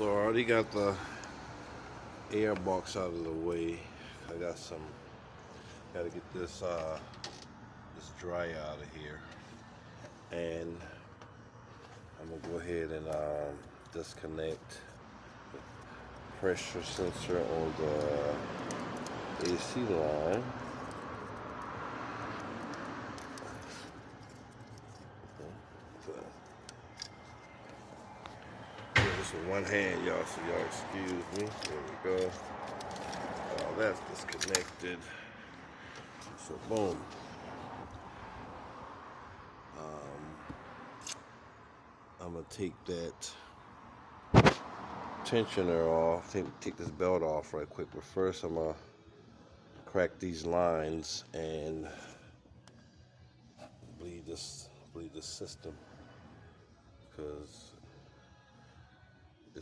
So I already got the air box out of the way. I got gotta get this dry out of here, and I'm gonna go ahead and disconnect the pressure sensor on the AC line. This with one hand, y'all, so y'all excuse me. There we go. All that's disconnected. So boom. I'm gonna take that tensioner off. Take this belt off right quick. But first, I'm gonna crack these lines and bleed this system, because